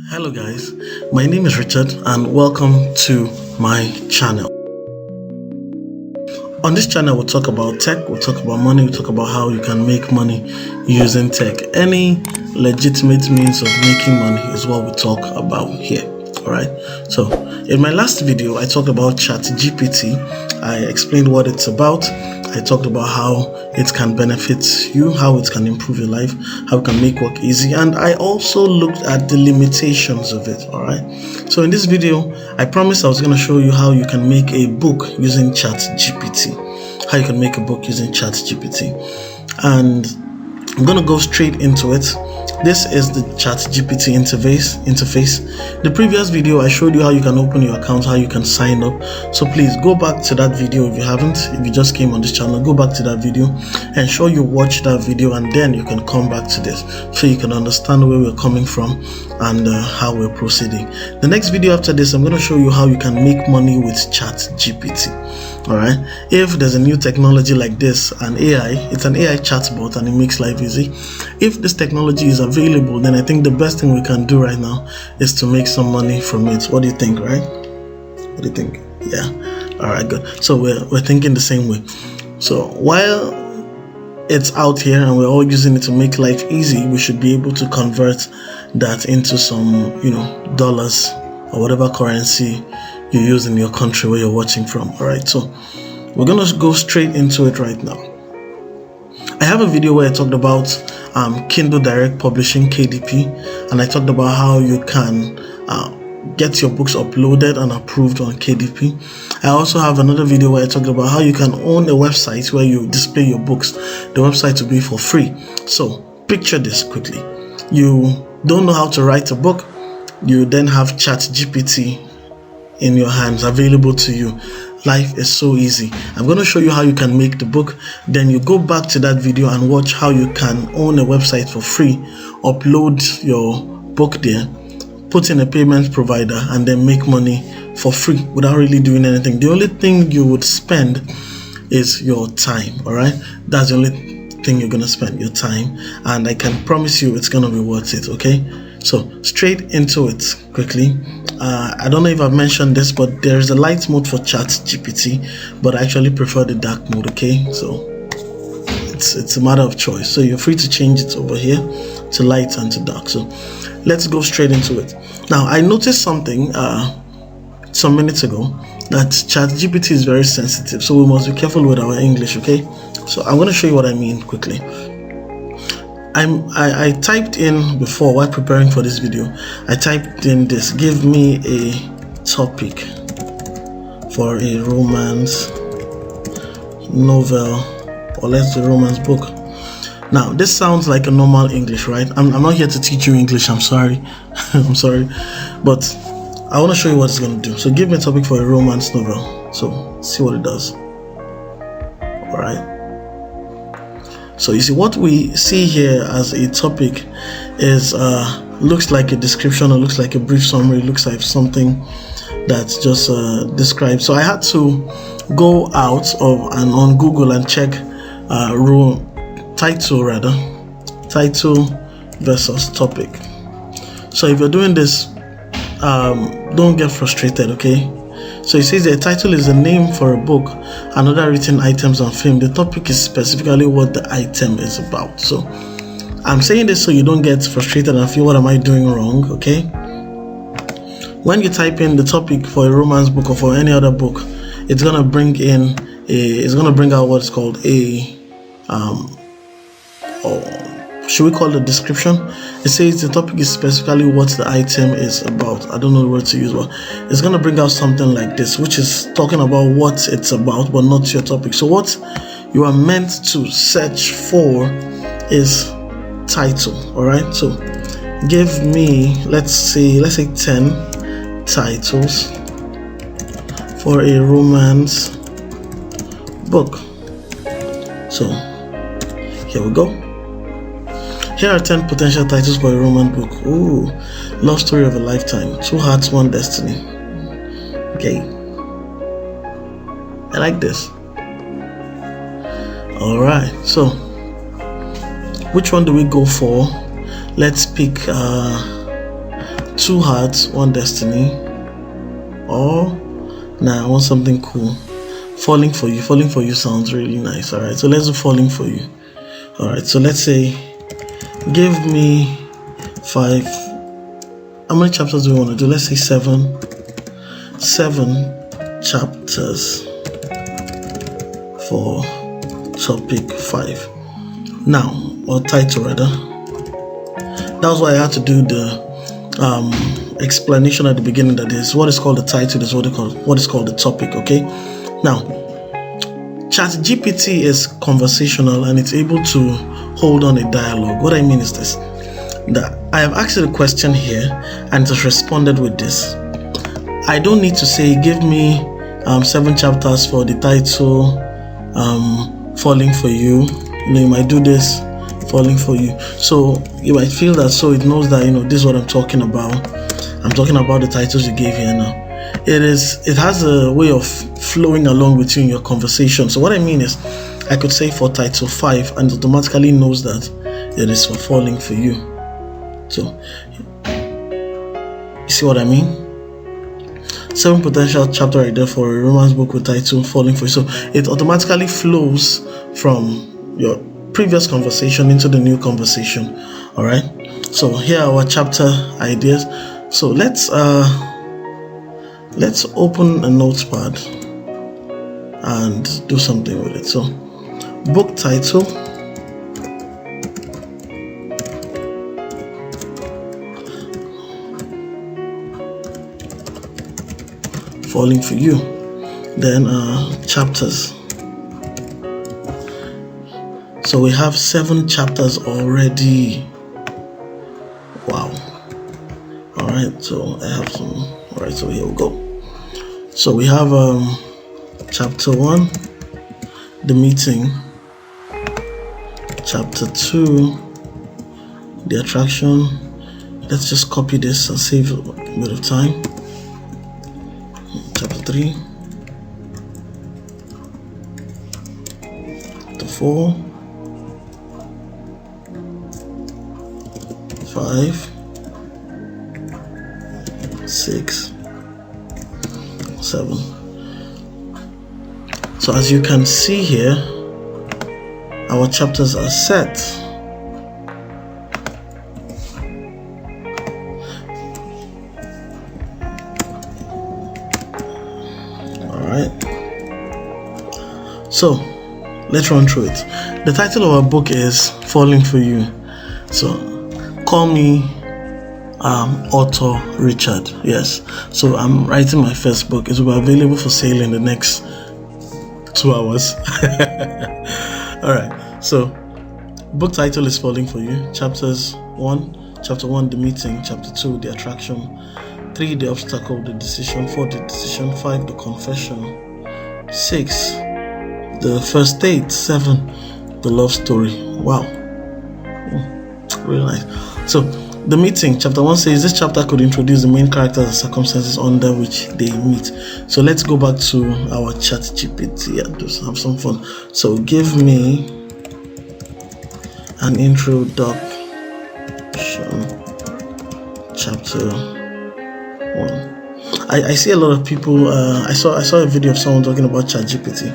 Hello guys, my name is Richard and welcome to my channel. On this channel we'll talk about tech, we'll talk about money, we'll talk about how you can make money using tech. Any legitimate means of making money is what we talk about here. Alright, so in my last video I talked about ChatGPT. I explained what it's about. I talked about how it can benefit you, how it can improve your life, how it can make work easy, and I also looked at the limitations of it. Alright, so in this video I promised I was going to show you how you can make a book using ChatGPT. How you can make a book using ChatGPT, and I'm going to go straight into it. This is the ChatGPT interface. The previous video I showed you how you can open your account, how you can sign up. So please go back to that video if you haven't. If you just came on this channel, go back to that video, ensure you watch that video, and then you can come back to this so you can understand where we're coming from and how we're proceeding. The next video after this, I'm going to show you how you can make money with ChatGPT. Alright, if there's a new technology like this, an AI, it's an AI chatbot and it makes life easy. If this technology is available, then I think the best thing we can do right now is to make some money from it. What do you think, right? What do you think? Yeah. Alright, good. So we're thinking the same way. So while it's out here and we're all using it to make life easy, we should be able to convert that into some, dollars or whatever currency you use in your country where you're watching from. Alright, so we're gonna go straight into it right now. I have a video where I talked about Kindle Direct Publishing, KDP, and I talked about how you can get your books uploaded and approved on KDP. I also have another video where I talked about how you can own a website where you display your books. The website will be for free. So picture this quickly. You don't know how to write a book, you then have ChatGPT in your hands, available to you. Life is so easy. I'm going to show you how you can make the book, then you go back to that video and watch how you can own a website for free, upload your book there, put in a payment provider, and then make money for free without really doing anything. The only thing you would spend is your time. Alright, that's the only thing you're going to spend, your time, and I can promise you it's going to be worth it. Okay, so straight into it quickly. I don't know if I've mentioned this, but there's a light mode for ChatGPT, but I actually prefer the dark mode. Okay, so it's a matter of choice, so you're free to change it over here to light and to dark. So let's go straight into it. Now I noticed something some minutes ago, that ChatGPT is very sensitive, so we must be careful with our English. Okay, so I'm going to show you what I mean quickly. I typed in before, while preparing for this video, I typed in this: give me a topic for a romance novel, or let's do romance book. Now this sounds like a normal English, right? I'm not here to teach you English, I'm sorry. I'm sorry, but I want to show you what it's going to do. So give me a topic for a romance novel. So see what it does. Alright, so you see what we see here as a topic is looks like a description, or looks like a brief summary, looks like something that's just described. So I had to go out of and on Google and check title versus topic. So if you're doing this, don't get frustrated, okay? So it says the title is the name for a book and other written items on film. The topic is specifically what the item is about. So I'm saying this so you don't get frustrated and feel, what am I doing wrong? Okay, when you type in the topic for a romance book or for any other book, it's gonna bring out what's called a should we call it a description? It says the topic is specifically what the item is about. I don't know the word to use, but it's going to bring out something like this, which is talking about what it's about, but not your topic. So what you are meant to search for is title. All right, so give me, let's say 10 titles for a romance book. So here we go. Here are 10 potential titles for a romance book. Ooh, love story of a lifetime, 2 hearts, 1 destiny. Okay, I like this. Alright, so which one do we go for? Let's pick 2 hearts, 1 destiny. Or now I want something cool. Falling for you. Falling for you sounds really nice. Alright, so let's do falling for you. Alright, so let's say give me 5. How many chapters do we want to do? Let's say 7 chapters for topic 5. Now, or title rather. That's why I had to do the explanation at the beginning, that is what is called the title, is what is called the topic. Okay. Now, ChatGPT is conversational and it's able to hold on a dialogue. What I mean is this: that I have asked it a question here and it has responded with this. I don't need to say give me 7 chapters for the title falling for you. You might do this, falling for you. So you might feel that, so it knows that this is what I'm talking about. I'm talking about the titles you gave here now. It has a way of flowing along with you in your conversation. So what I mean is, I could say for title 5 and it automatically knows that it is for falling for you. So you see what I mean? 7 potential chapter right there for a romance book with title falling for you. So it automatically flows from your previous conversation into the new conversation. All right, so here are our chapter ideas. So let's open a notepad and do something with it. So book title, falling for you. Then chapters. So we have 7 chapters already. Wow. Alright, so I have some. Alright, so here we go. So we have chapter 1, the meeting. Chapter 2, the attraction. Let's just copy this and save a bit of time. Chapter 3, chapter 4, 5, 6, 7. So as you can see here, our chapters are set. Alright. So let's run through it. The title of our book is Falling for You. So call me author Richard. Yes. So I'm writing my first book. It will be available for sale in the next 2 hours. Alright. So book title is Falling for You. Chapter 1, the meeting. Chapter 2, the attraction. 3, the obstacle, the decision. 4, the decision. 5, the confession. 6, the first date. 7, the love story. Wow. Really nice. So the meeting, chapter 1 says this chapter could introduce the main characters and circumstances under which they meet. So let's go back to our ChatGPT and just have some fun. So give me an introduction, chapter 1. I see a lot of people. I saw a video of someone talking about ChatGPT,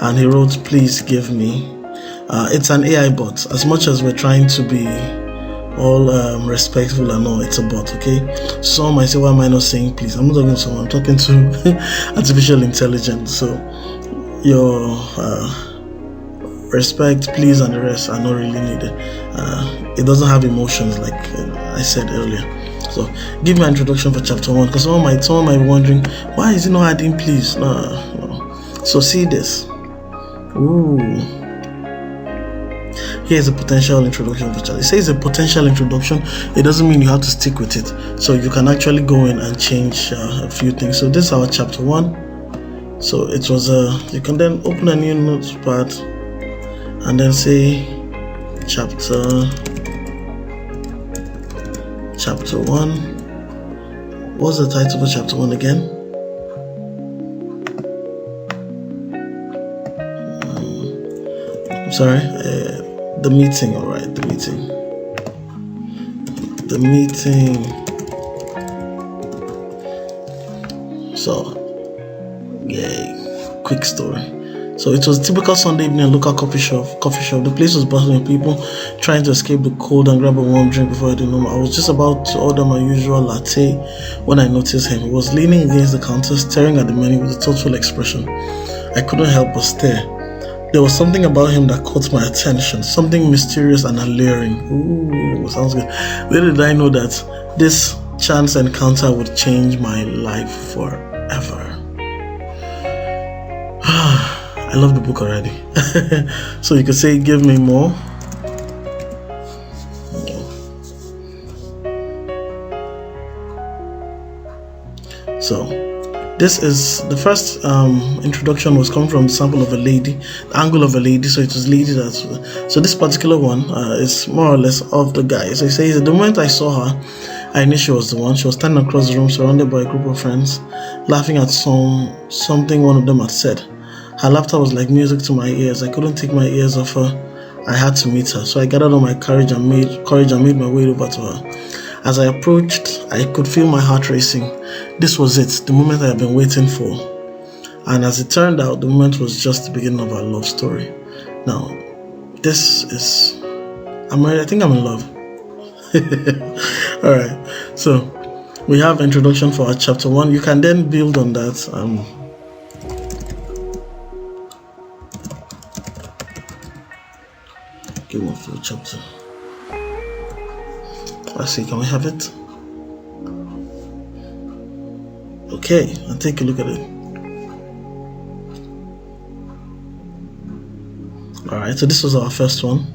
and he wrote, "Please give me." It's an AI bot. As much as we're trying to be all respectful and all, it's a bot. Okay, someone might say, why am I not saying please? I'm not talking to someone, I'm talking to artificial intelligence. So your respect, please, and the rest are not really needed. It doesn't have emotions, like I said earlier. So give me an introduction for chapter 1, because someone might be wondering, why is it not adding please? No. So see this. Ooh. Here's a potential introduction for child. It says a potential introduction. It doesn't mean you have to stick with it. So you can actually go in and change a few things. So this is our chapter 1. So it was you can then open a new notepad and then say chapter 1. What's the title of chapter 1 again? I'm sorry. The meeting. All right, the meeting. So, yay, quick story. So it was a typical Sunday evening at a local coffee shop. The place was bustling with people trying to escape the cold and grab a warm drink before heading home. I was just about to order my usual latte when I noticed him. He was leaning against the counter, staring at the menu with a thoughtful expression. I couldn't help but stare. There was something about him that caught my attention, something mysterious and alluring. Ooh, sounds good. Little did I know that this chance encounter would change my life forever. I love the book already. So you could say, give me more. So this is the first introduction was coming from the sample of a lady, the angle of a lady. So it was lady that. So this particular one is more or less of the guy. So he says, the moment I saw her, I knew she was the one. She was standing across the room, surrounded by a group of friends, laughing at something one of them had said. Her laughter was like music to my ears. I couldn't take my ears off her. I had to meet her. So I gathered all my courage and made my way over to her. As I approached, I could feel my heart racing. This was it, the moment I had been waiting for. And as it turned out, the moment was just the beginning of our love story. Now, this is... I think I'm in love. Alright, so we have introduction for our chapter 1. You can then build on that. Give one full chapter. Let's see, can we have it? Okay, and take a look at it. Alright, so this was our first one.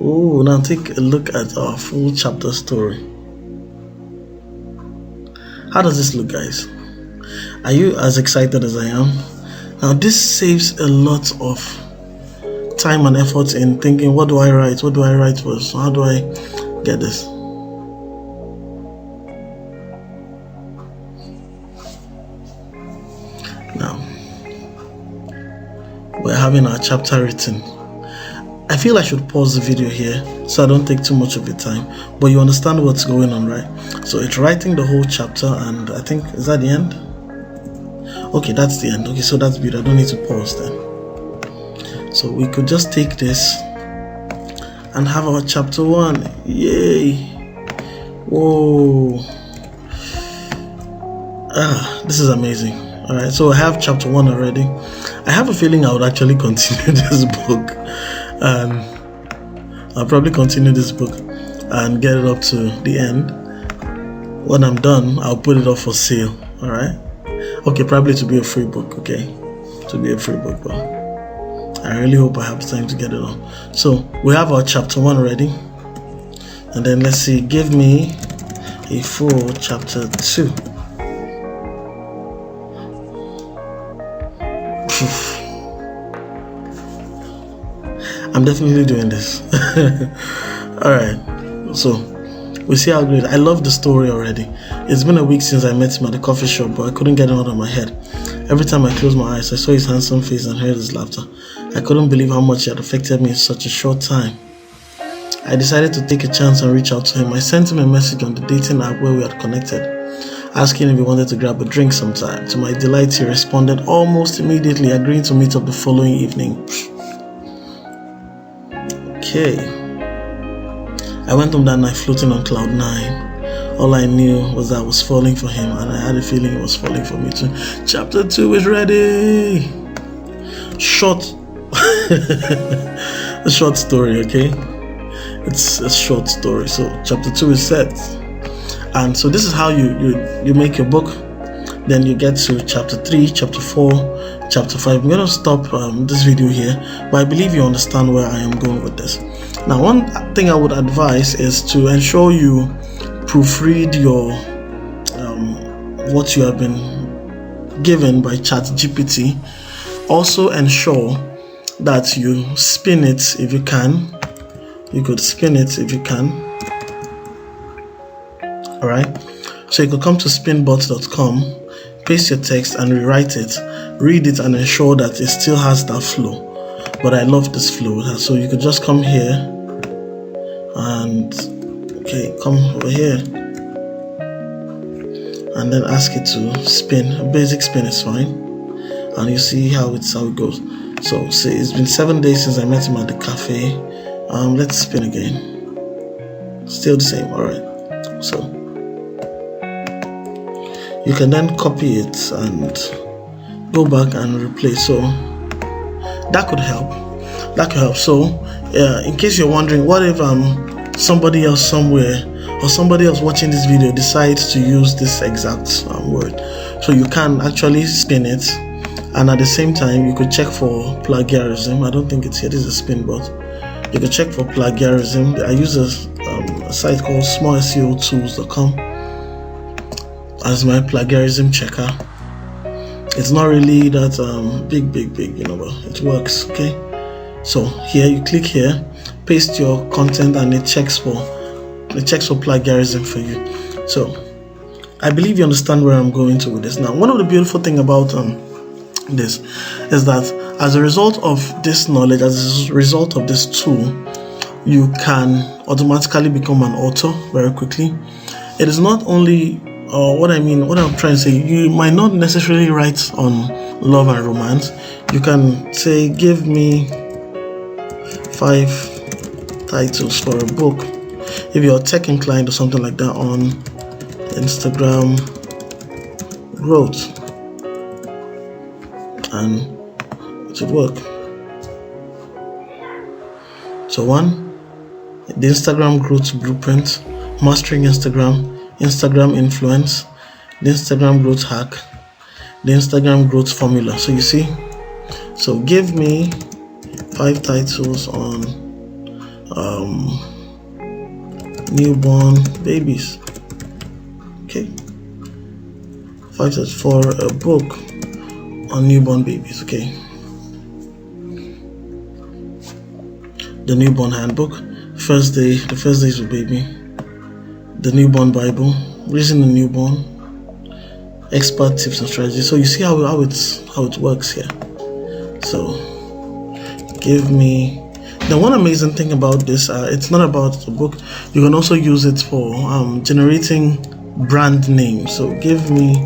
Oh, now take a look at our full chapter story. How does this look, guys? Are you as excited as I am? Now this saves a lot of time and effort in thinking, what do I write? What do I write first? How do I get this? Now, we're having our chapter written. I feel I should pause the video here so I don't take too much of your time, but you understand what's going on, right? So it's writing the whole chapter, and I think, is that the end? Okay, that's the end. Okay, so that's good. I don't need to pause then. So we could just take this and have our chapter 1. Yay! Whoa! This is amazing. Alright, so I have chapter 1 already. I have a feeling I would actually continue this book. And I'll probably continue this book and get it up to the end. When I'm done, I'll put it up for sale. Alright? Okay, probably to be a free book, okay? To be a free book, but I really hope I have time to get it on. So we have our chapter 1 ready. And then let's see, give me a full chapter 2. I'm definitely doing this. Alright, so we see how great. I love the story already. It's been a week since I met him at the coffee shop, but I couldn't get it out of my head. Every time I closed my eyes, I saw his handsome face and heard his laughter. I couldn't believe how much he had affected me in such a short time. I decided to take a chance and reach out to him. I sent him a message on the dating app where we had connected, asking if he wanted to grab a drink sometime. To my delight, he responded almost immediately, agreeing to meet up the following evening. Okay. I went home that night floating on cloud 9. All I knew was that I was falling for him, and I had a feeling he was falling for me too. Chapter 2 is ready. Short. A short story, okay? It's a short story. So chapter 2 is set. And so this is how you make your book. Then you get to chapter 3, chapter 4, chapter 5. I'm going to stop this video here, but I believe you understand where I am going with this. Now, one thing I would advise is to ensure you proofread your what you have been given by ChatGPT. Also ensure that you spin it if you can. You could spin it if you can. Alright, so you could come to spinbot.com, paste your text and rewrite it, read it and ensure that it still has that flow. But I love this flow, so you could just come here and come over here and then ask it to spin. A basic spin is fine, and you see how it goes. So say it's been 7 days since I met him at the cafe. Let's spin again. Still the same. All right. So you can then copy it and go back and replace. So that could help. So in case you're wondering, what if somebody else somewhere or somebody else watching this video decides to use this exact word, so you can actually spin it, and at the same time you could check for plagiarism. I don't think it's here. This is a spin, but you can check for plagiarism. I use a site called smallseo.tools.com as my plagiarism checker. It's not really that big, but it works. Okay, so here you click here, paste your content, and it checks for plagiarism for you. So I believe you understand where I'm going to with this. Now, one of the beautiful thing about this is that as a result of this knowledge, as a result of this tool, you can automatically become an author very quickly. It is not only what I'm trying to say, you might not necessarily write on love and romance. You can say, give me 5 titles for a book, if you're tech inclined or something like that, on Instagram growth, and it should work. So 1, the Instagram growth blueprint, mastering Instagram influence, the Instagram growth hack, the Instagram growth formula. So you see, so give me 5 titles on newborn babies. Okay, 5 titles for a book on newborn babies. Okay, the newborn handbook, the first days of baby, the newborn Bible, raising the newborn, expert tips and strategies. So you see how it works here. So give me. The one amazing thing about this, it's not about the book. You can also use it for generating brand names. So give me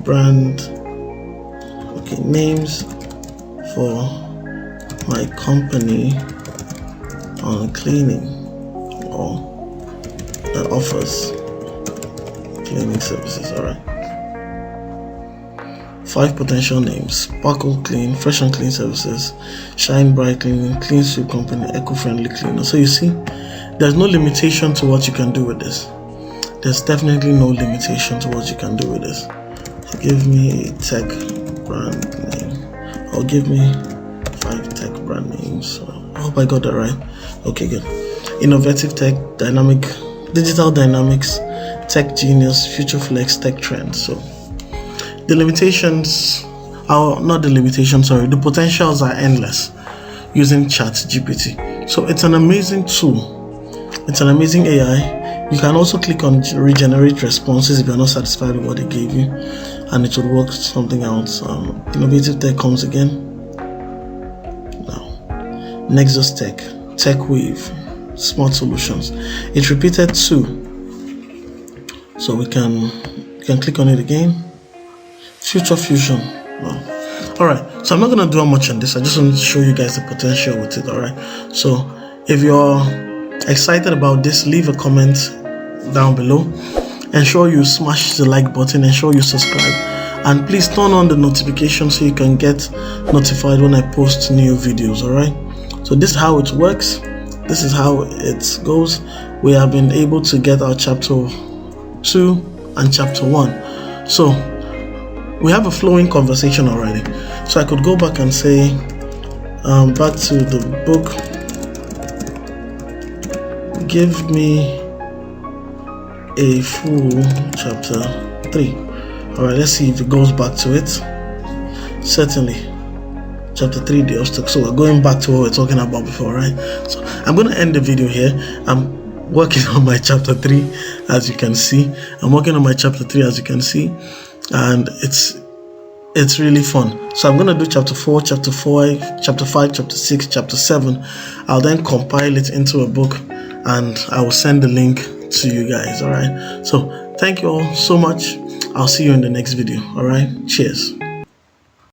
brand names for my company on cleaning, or that offers cleaning services. All right, 5 potential names: Sparkle Clean, Fresh and Clean Services, Shine Bright Cleaning, Clean Soup Company, Eco-Friendly Cleaner. So you see, there's no limitation to what you can do with this. There's definitely no limitation to what you can do with this. So give me a tech brand name, or give me 5 tech brand names. I hope I got that right. Okay, good. Innovative tech, dynamic, digital dynamics, tech genius, future flex, tech trends. So the the potentials are endless using ChatGPT. So it's an amazing tool. It's an amazing AI. You can also click on regenerate responses if you're not satisfied with what they gave you, and it will work something else. Innovative tech comes again. Now, Nexus Tech, Tech Wave, Smart Solutions. It's repeated 2. So we can click on it again. Future Fusion. Wow. Alright, so I'm not going to do much on this. I just want to show you guys the potential with it. Alright, so if you're excited about this, leave a comment down below. Ensure you smash the like button, ensure you subscribe, and please turn on the notification so you can get notified when I post new videos. Alright, so this is how it works. This is how it goes. We have been able to get our chapter 2 and chapter 1. So we have a flowing conversation already. So I could go back and say, back to the book, give me a full chapter 3. All right, let's see if it goes back to it. Certainly, chapter 3, the obstacle. So we're going back to what we were talking about before, right? So I'm going to end the video here. I'm working on my chapter 3, as you can see. And it's really fun. So I'm going to do chapter 4, chapter 5, chapter 6, chapter 7. I'll then compile it into a book, and I will send the link to you guys. All right. So thank you all so much. I'll see you in the next video. All right. Cheers.